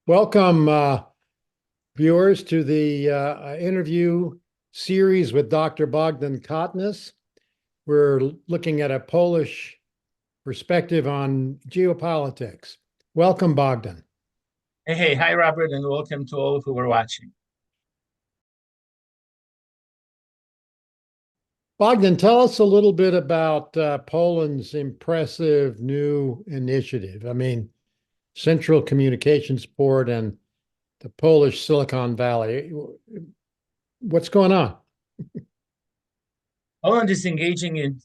Welcome, viewers, to the interview series with Dr. Bogdan Kotnis. We're looking at a Polish perspective on geopolitics. Welcome, Bogdan. Hey, hi, Robert, and welcome to all who are watching. Bogdan, tell us a little bit about Poland's impressive new initiative. Central Communications Port and the Polish Silicon Valley. What's going on? Poland is engaging in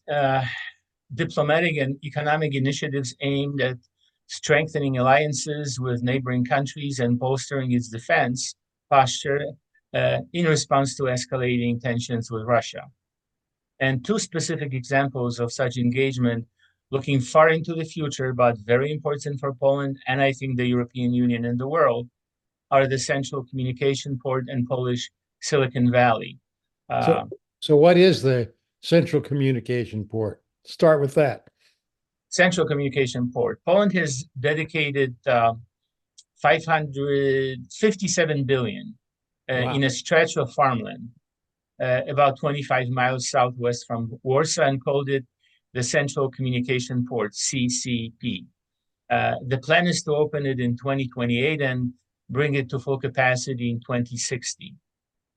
diplomatic and economic initiatives aimed at strengthening alliances with neighboring countries and bolstering its defense posture in response to escalating tensions with Russia. And two specific examples of such engagement, looking far into the future, but very important for Poland and I think the European Union and the world, are the Central Communication Port and Polish Silicon Valley. So what is the Central Communication Port? Start with that. Central Communication Port. Poland has dedicated 557 billion Wow. in a stretch of farmland, about 25 miles southwest from Warsaw, and called it the Central Communication Port, CCP. The plan is to open it in 2028 and bring it to full capacity in 2060.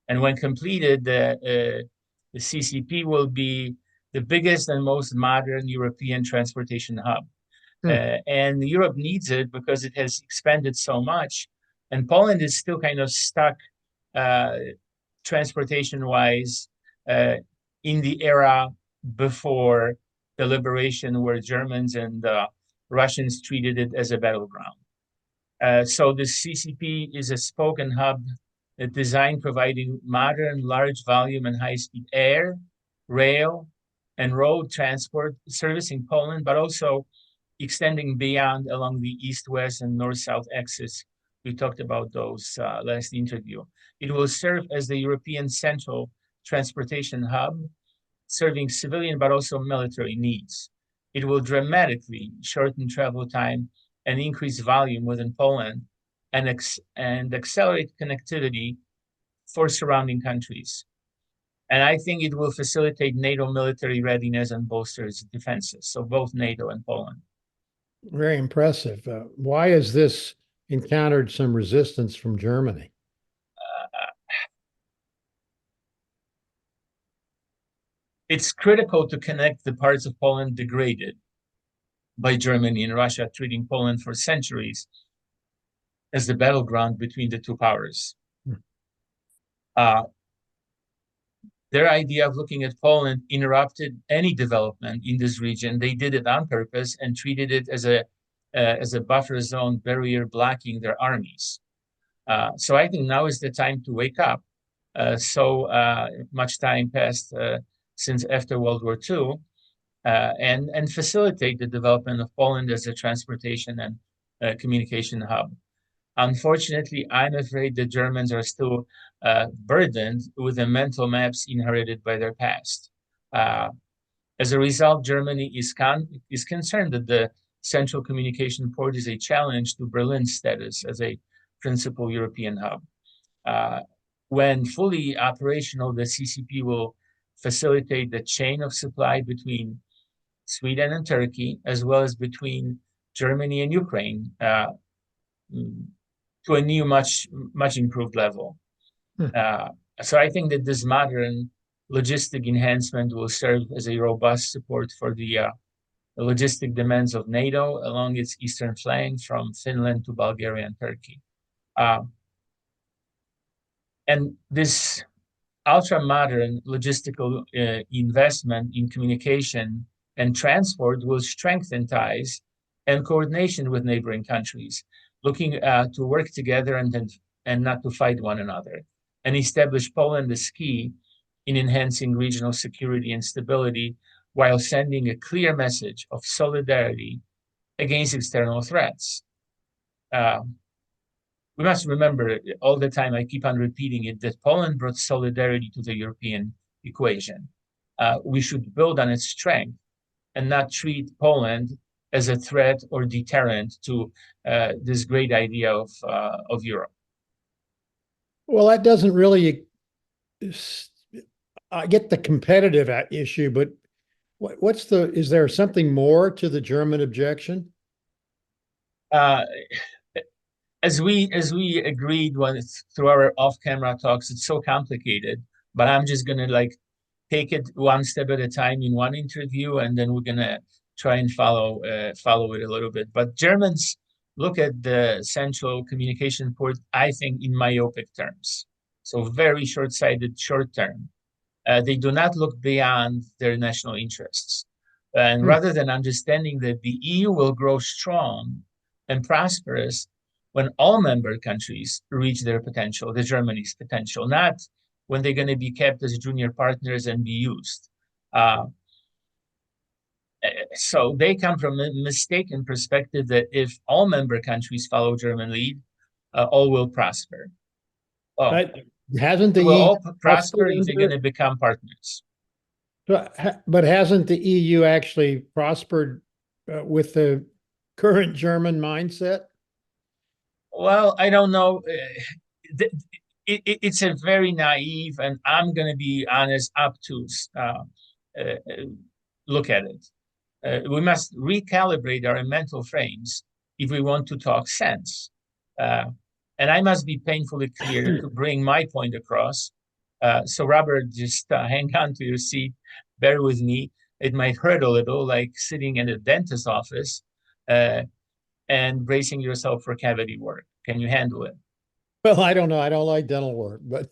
And when completed, the CCP will be the biggest and most modern European transportation hub. And Europe needs it because it has expanded so much. And Poland is still kind of stuck transportation-wise in the era before the liberation, where Germans and Russians treated it as a battleground. So the CCP is a spoke and hub designed providing modern, large volume and high-speed air, rail, and road transport servicing Poland, but also extending beyond along the east-west and north-south axis. We talked about those last interview. It will serve as the European central transportation hub, serving civilian but also military needs. It will dramatically shorten travel time and increase volume within Poland and accelerate connectivity for surrounding countries. And I think it will facilitate NATO military readiness and bolster its defenses, so both NATO and Poland. Very impressive. Why has this encountered some resistance from Germany? It's critical to connect the parts of Poland degraded by Germany and Russia, treating Poland for centuries as the battleground between the two powers. Their idea of looking at Poland interrupted any development in this region. They did it on purpose and treated it as a buffer zone barrier blocking their armies. So I think now is the time to wake up. So much time passed since after World War II, and facilitate the development of Poland as a transportation and communication hub. Unfortunately, I'm afraid the Germans are still burdened with the mental maps inherited by their past. As a result, Germany is concerned that the Central Communication Port is a challenge to Berlin's status as a principal European hub. When fully operational, the CCP will facilitate the chain of supply between Sweden and Turkey, as well as between Germany and Ukraine, to a new, much improved level. So I think that this modern logistic enhancement will serve as a robust support for the logistic demands of NATO along its eastern flank from Finland to Bulgaria and Turkey. And this ultra-modern logistical investment in communication and transport will strengthen ties and coordination with neighboring countries, looking to work together and not to fight one another, and establish Poland as key in enhancing regional security and stability while sending a clear message of solidarity against external threats. We must remember all the time, I keep on repeating it, that Poland brought solidarity to the European equation. We should build on its strength and not treat Poland as a threat or deterrent to this great idea of Europe. Well, that doesn't really. I get the competitive issue, but what's the? Is there something more to the German objection? Uh, as we agreed through our off-camera talks, it's so complicated. But I'm just gonna like take it one step at a time in one interview, and then we're gonna try and follow it a little bit. But Germans look at the central communication port, I think, in myopic terms. So very short-sighted, short-term. They do not look beyond their national interests. And rather than understanding that the EU will grow strong and prosperous when all member countries reach their potential, the Germany's potential, not when they're going to be kept as junior partners and be used. So they come from a mistaken perspective that if all member countries follow German lead, all will prosper. Oh, But hasn't the will EU all prosper if they're under, going to become partners? but hasn't the EU actually prospered with the current German mindset? Well, I don't know. It's a very naive, and I'm going to be honest, obtuse look at it. We must recalibrate our mental frames if we want to talk sense. And I must be painfully clear to bring my point across. So, Robert, just hang on to your seat. Bear with me. It might hurt a little, like sitting in a dentist's office and bracing yourself for cavity work. Can you handle it? Well, I don't know. I don't like dental work, but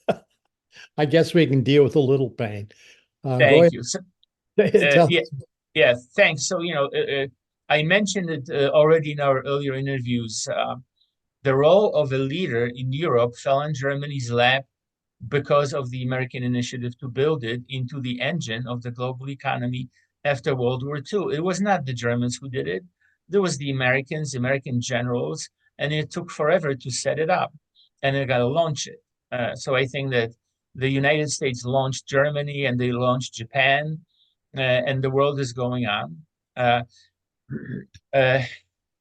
I guess we can deal with a little pain. Go Thank you. So, ahead. Tell yeah, yeah, thanks. So, I mentioned it already in our earlier interviews. The role of a leader in Europe fell on Germany's lap because of the American initiative to build it into the engine of the global economy after World War II. It was not the Germans who did it. There was the Americans, American generals, and it took forever to set it up, and they got to launch it. So I think that the United States launched Germany, and they launched Japan, and the world is going on. Uh, uh,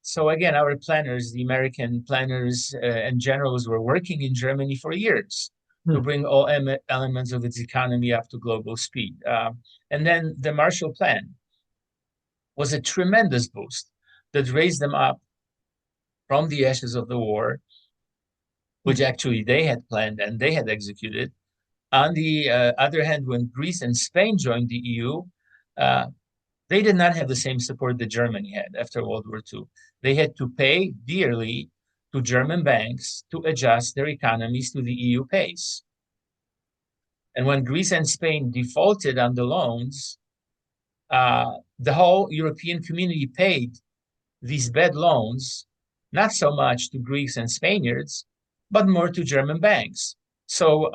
so again, our planners, the American planners and generals, were working in Germany for years to bring all elements of its economy up to global speed. And then the Marshall Plan was a tremendous boost that raised them up from the ashes of the war, which actually they had planned and they had executed. On the other hand, when Greece and Spain joined the EU, they did not have the same support that Germany had after World War II. They had to pay dearly to German banks to adjust their economies to the EU pace. And when Greece and Spain defaulted on the loans, the whole European community paid these bad loans, not so much to Greeks and Spaniards, but more to German banks. So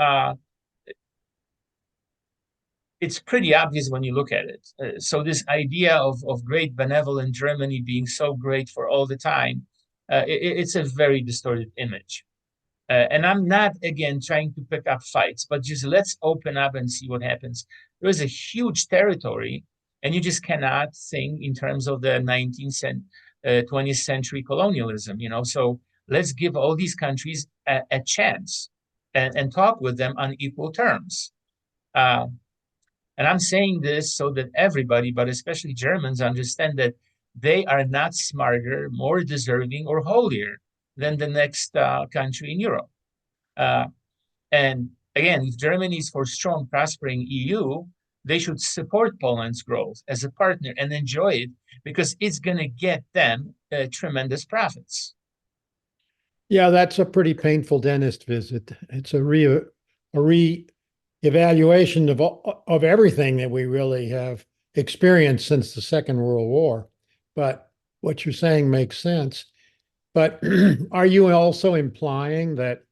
it's pretty obvious when you look at it. So this idea of great benevolent Germany being so great for all the time, it's a very distorted image. And I'm not, again, trying to pick up fights, but just let's open up and see what happens. There is a huge territory, and you just cannot think in terms of the 20th century colonialism, So let's give all these countries a chance and talk with them on equal terms. And I'm saying this so that everybody, but especially Germans, understand that they are not smarter, more deserving, or holier than the next country in Europe. And again, if Germany is for strong, prospering EU, they should support Poland's growth as a partner and enjoy it because it's going to get them tremendous profits. Yeah, that's a pretty painful dentist visit. It's a re-evaluation of everything that we really have experienced since the Second World War. But what you're saying makes sense. But are you also implying that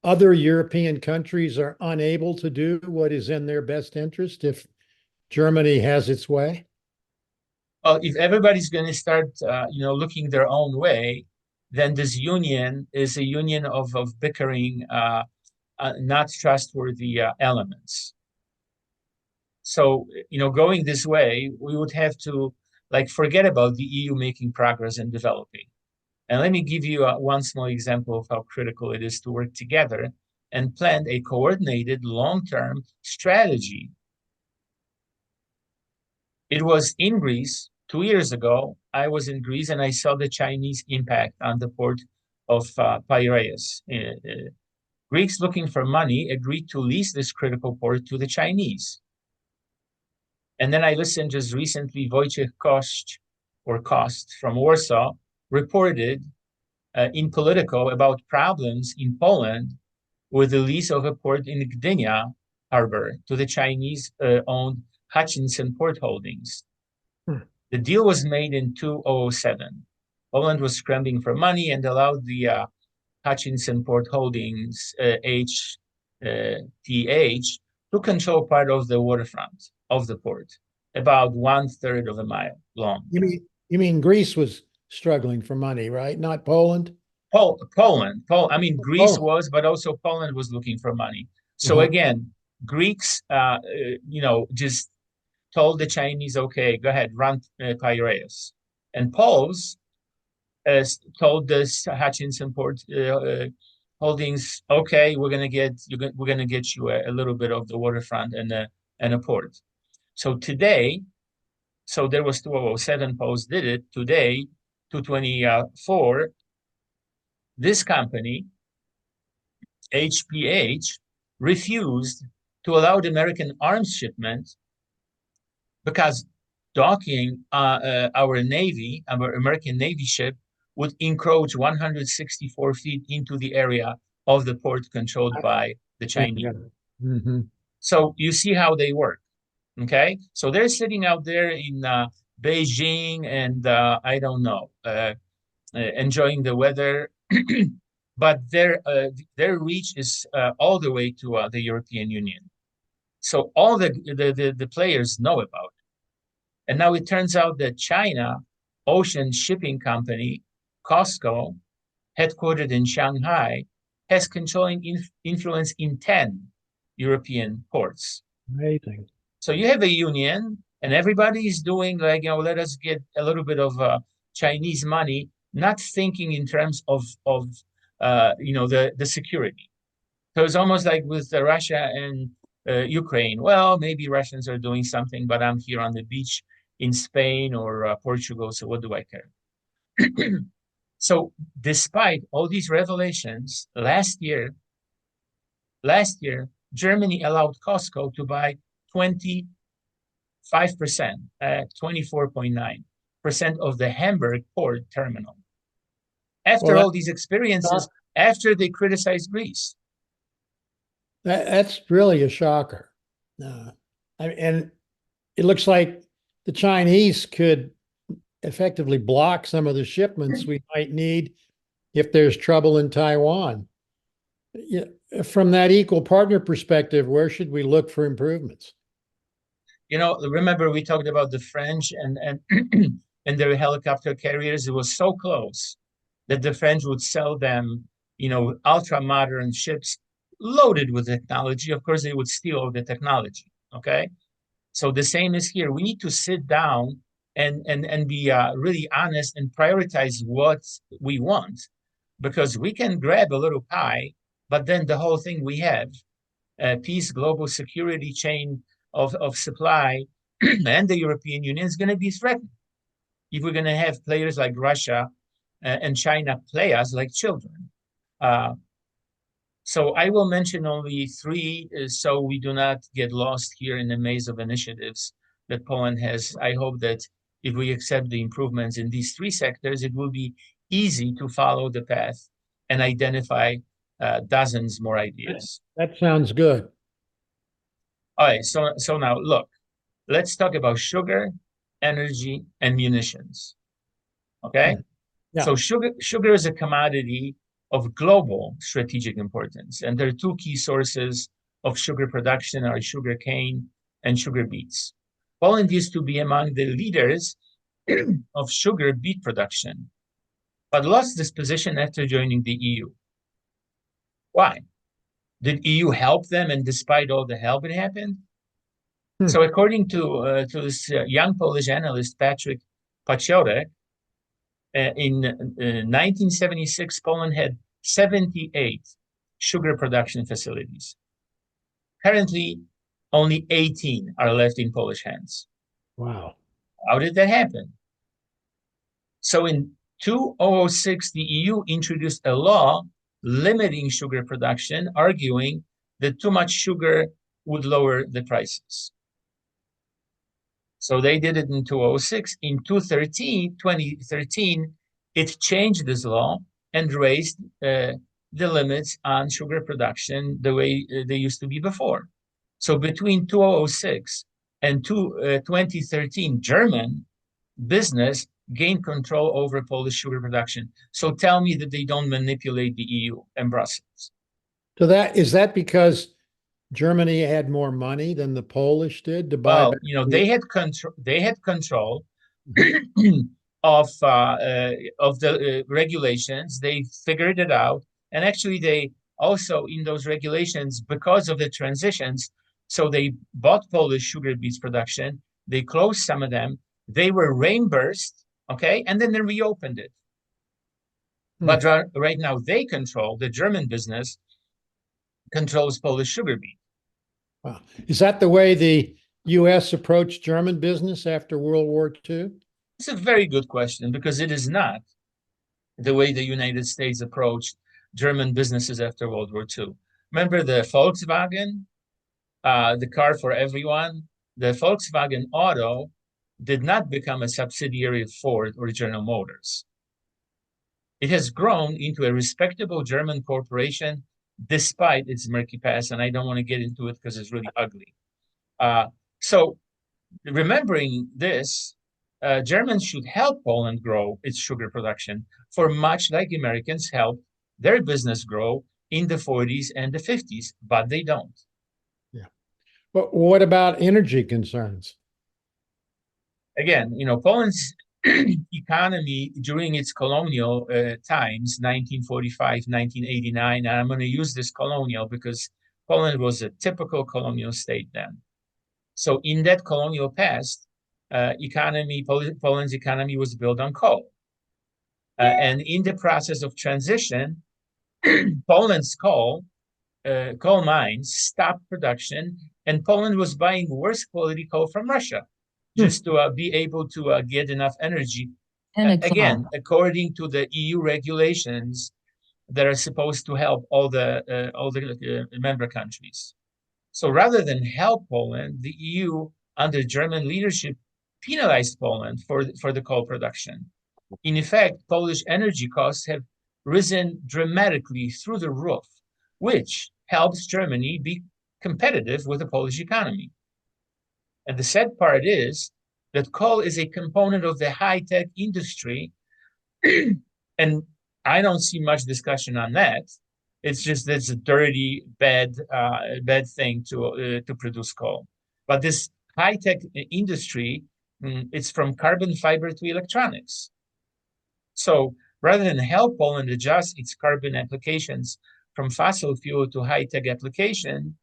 other European countries are unable to do what is in their best interest if Germany has its way? If everybody's going to start, looking their own way, then this union is a union of bickering, not trustworthy elements. So, going this way, we would have to like forget about the EU making progress and developing. And let me give you one small example of how critical it is to work together and plan a coordinated long-term strategy. It was in Greece 2 years ago. I was in Greece and I saw the Chinese impact on the port of Piraeus. Greeks looking for money agreed to lease this critical port to the Chinese. And then I listened just recently, Wojciech Kost from Warsaw reported in Politico about problems in Poland with the lease of a port in Gdynia harbor to the Chinese-owned Hutchinson Port Holdings. The deal was made in 2007. Poland was scrambling for money and allowed the Hutchinson Port Holdings, HTH, to control part of the waterfront of the port, about 1/3 of a mile long. You mean Greece was struggling for money, right? Not Poland? Poland. I mean, Greece was, but also Poland was looking for money. So again, Greeks, just told the Chinese, okay, go ahead, run Piraeus. And Poles told this Hutchinson Port Holdings, okay, we're gonna get you a little bit of the waterfront and a port. So today, there was 2007, Poles did it. Today, 2024, this company, HPH, refused to allow the American arms shipment because docking our American Navy ship would encroach 164 feet into the area of the port controlled by the Chinese. So you see how they work, okay? So they're sitting out there in Beijing and I don't know, enjoying the weather, but their reach is all the way to the European Union. So all the players know about it. And now it turns out that China Ocean Shipping Company, COSCO, headquartered in Shanghai, has controlling influence in 10 European ports. Amazing. So you have a union and everybody is doing like, let us get a little bit of Chinese money, not thinking in terms of the security. So it's almost like with Russia and Ukraine. Well, maybe Russians are doing something, but I'm here on the beach in Spain or Portugal, so what do I care? So despite all these revelations, last year, Germany allowed COSCO to buy 25%, 24.9% of the Hamburg port terminal. After all these experiences, after they criticized Greece. That's really a shocker. And it looks like the Chinese could effectively block some of the shipments we might need if there's trouble in Taiwan. From that equal partner perspective, where should we look for improvements? Remember we talked about the French and and their helicopter carriers. It was so close that the French would sell them, ultra modern ships loaded with technology. Of course, they would steal all the technology. Okay, so the same is here. We need to sit down and be really honest and prioritize what we want, because we can grab a little pie, but then the whole thing we have, peace, global security chain of supply, and the European Union is going to be threatened if we're going to have players like Russia and China play us like children. So I will mention only three, so we do not get lost here in the maze of initiatives that Poland has. I hope that if we accept the improvements in these three sectors, it will be easy to follow the path and identify dozens more ideas. That sounds good. All right, so now look, let's talk about sugar, energy, and munitions. Okay? Yeah. So sugar is a commodity of global strategic importance, and there are two key sources of sugar production are sugar cane and sugar beets. Poland used to be among the leaders of sugar beet production, but lost this position after joining the EU. Why? Did EU help them, and despite all the help, it happened? So according to this young Polish analyst, Patrick Paciorek. In 1976, Poland had 78 sugar production facilities. Currently, only 18 are left in Polish hands. Wow. How did that happen? So in 2006, the EU introduced a law limiting sugar production, arguing that too much sugar would lower the prices. So they did it in 2006. In 2013, it changed this law and raised the limits on sugar production the way they used to be before. So between 2006 and 2013, German business gained control over Polish sugar production. So tell me that they don't manipulate the EU and Brussels. So is that because Germany had more money than the Polish did to buy Well, back they had control. They had control of the regulations. They figured it out, and actually, they also in those regulations, because of the transitions, so they bought Polish sugar beets production. They closed some of them. They were reimbursed, okay, and then they reopened it. But right now, they control the German business controls Polish sugar beet. Wow. Is that the way the U.S. approached German business after World War II? It's a very good question because it is not the way the United States approached German businesses after World War II. Remember the Volkswagen, the car for everyone? The Volkswagen Auto did not become a subsidiary of Ford or General Motors. It has grown into a respectable German corporation despite its murky past, and I don't want to get into it because it's really ugly. So remembering this, Germans should help Poland grow its sugar production, for much like Americans helped their business grow in the 40s and the 50s, but they don't. Yeah. But what about energy concerns? Again, Poland's economy during its colonial times, 1945, 1989, and I'm going to use this colonial because Poland was a typical colonial state then. So in that colonial past, Poland's economy was built on coal. And in the process of transition, Poland's coal mines stopped production, and Poland was buying worse quality coal from Russia just to be able to get enough energy. Again, according to the EU regulations that are supposed to help all the member countries. So rather than help Poland, the EU under German leadership penalized Poland for the coal production. In effect, Polish energy costs have risen dramatically through the roof, which helps Germany be competitive with the Polish economy. And the sad part is that coal is a component of the high-tech industry, and I don't see much discussion on that. It's just that it's a dirty, bad thing to produce coal. But this high-tech industry, it's from carbon fiber to electronics. So rather than help Poland adjust its carbon applications from fossil fuel to high-tech application,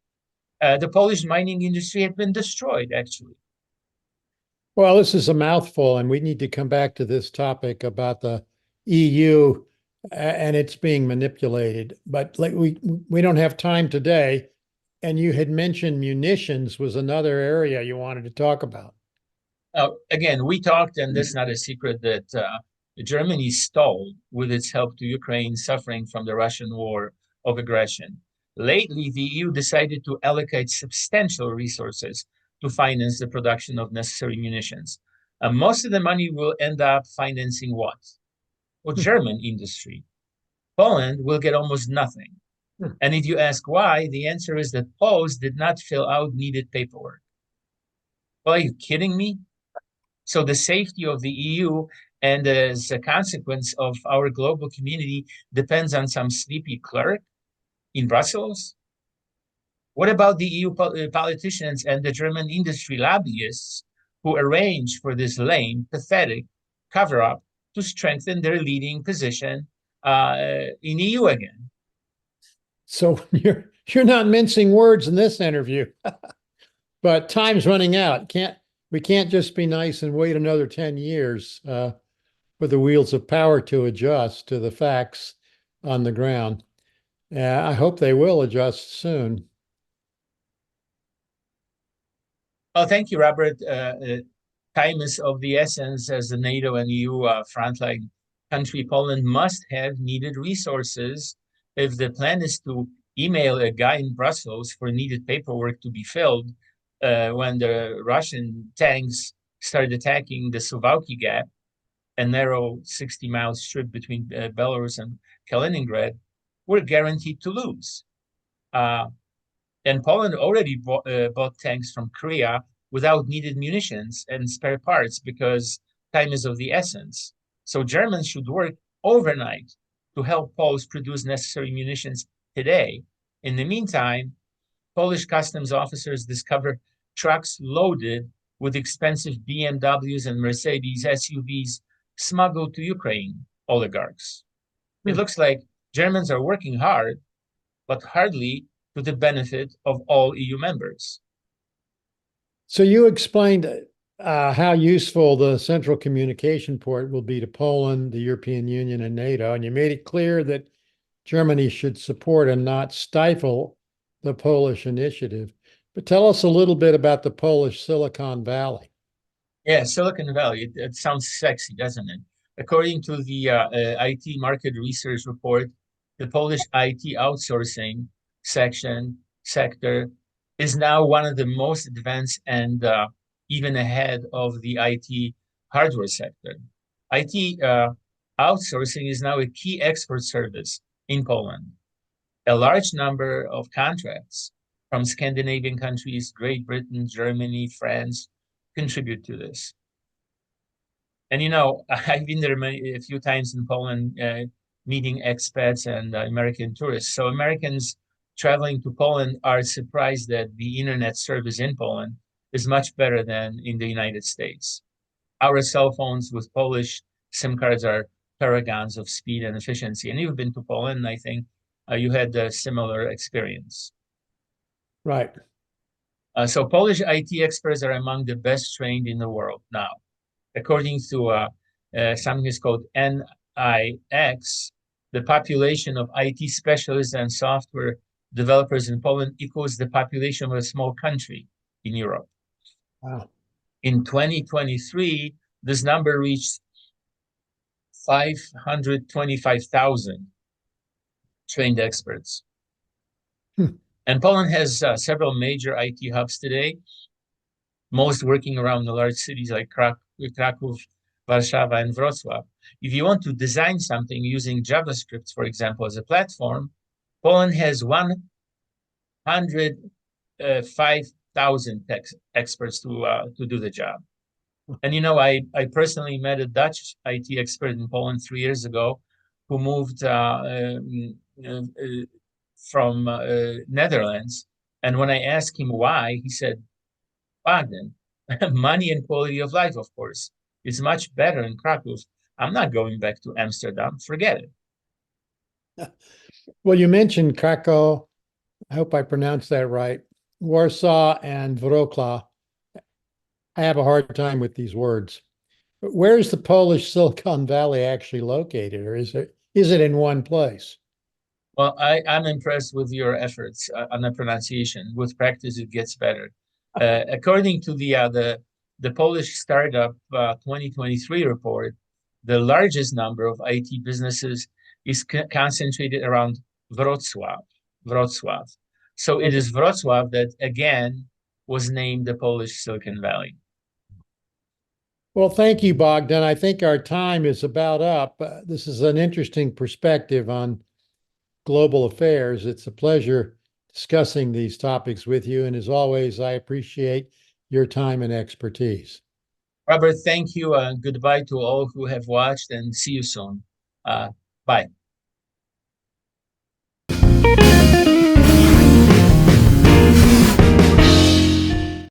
the Polish mining industry had been destroyed, actually. Well, this is a mouthful, and we need to come back to this topic about the EU and it's being manipulated. But we don't have time today. And you had mentioned munitions was another area you wanted to talk about. Again, we talked, and it's not a secret, that Germany stalled with its help to Ukraine suffering from the Russian war of aggression. Lately, the EU decided to allocate substantial resources to finance the production of necessary munitions. Most of the money will end up financing what? Well, German industry. Poland will get almost nothing. And if you ask why, the answer is that Poles did not fill out needed paperwork. Well, are you kidding me? So the safety of the EU and as a consequence of our global community depends on some sleepy clerk in Brussels? What about the EU politicians and the German industry lobbyists who arrange for this lame, pathetic cover-up to strengthen their leading position in EU again? So you're not mincing words in this interview, but time's running out. we can't just be nice and wait another 10 years for the wheels of power to adjust to the facts on the ground. I hope they will adjust soon. Oh, thank you, Robert. Time is of the essence as the NATO and EU frontline country. Poland must have needed resources. If the plan is to email a guy in Brussels for needed paperwork to be filled, when the Russian tanks started attacking the Suwałki Gap, a narrow 60-mile strip between Belarus and Kaliningrad, we're guaranteed to lose. And Poland already bought tanks from Korea without needed munitions and spare parts because time is of the essence. So Germans should work overnight to help Poles produce necessary munitions today. In the meantime, Polish customs officers discover trucks loaded with expensive BMWs and Mercedes SUVs smuggled to Ukraine oligarchs. It looks like Germans are working hard, but hardly to the benefit of all EU members. So you explained how useful the central communication port will be to Poland, the European Union, and NATO, and you made it clear that Germany should support and not stifle the Polish initiative. But tell us a little bit about the Polish Silicon Valley. Yeah, Silicon Valley, it sounds sexy, doesn't it? According to the IT market research report, the Polish IT outsourcing sector is now one of the most advanced and even ahead of the IT hardware sector. IT outsourcing is now a key export service in Poland. A large number of contracts from Scandinavian countries, Great Britain, Germany, France, contribute to this. And you know, I've been there a few times in Poland, meeting expats and American tourists. So Americans traveling to Poland are surprised that the internet service in Poland is much better than in the United States. Our cell phones with Polish SIM cards are paragons of speed and efficiency. And you've been to Poland, and I think you had a similar experience. Right. So Polish IT experts are among the best trained in the world now. According to something is called NIX, the population of IT specialists and software developers in Poland equals the population of a small country in Europe. Wow. In 2023, this number reached 525,000 trained experts. And Poland has several major IT hubs today, most working around the large cities like Kraków, Warszawa, and Wrocław. If you want to design something using JavaScript, for example, as a platform, Poland has 105,000 experts to do the job. And you know, I personally met a Dutch IT expert in Poland 3 years ago who moved from Netherlands. And when I asked him why, he said, Bogdan, money and quality of life, of course. It's much better in Kraków. I'm not going back to Amsterdam. Forget it. Well, you mentioned Krakow. I hope I pronounced that right. Warsaw and Wrocław. I have a hard time with these words. But where is the Polish Silicon Valley actually located, or is it in one place? Well, I'm impressed with your efforts on the pronunciation. With practice, it gets better. According to the Polish startup 2023 report, the largest number of IT businesses is concentrated around Wrocław. So it is Wrocław that again was named the Polish Silicon Valley. Well, thank you, Bogdan. I think our time is about up. This is an interesting perspective on global affairs. It's a pleasure discussing these topics with you. And as always, I appreciate your time and expertise. Robert, thank you. Goodbye to all who have watched, and see you soon. Bye.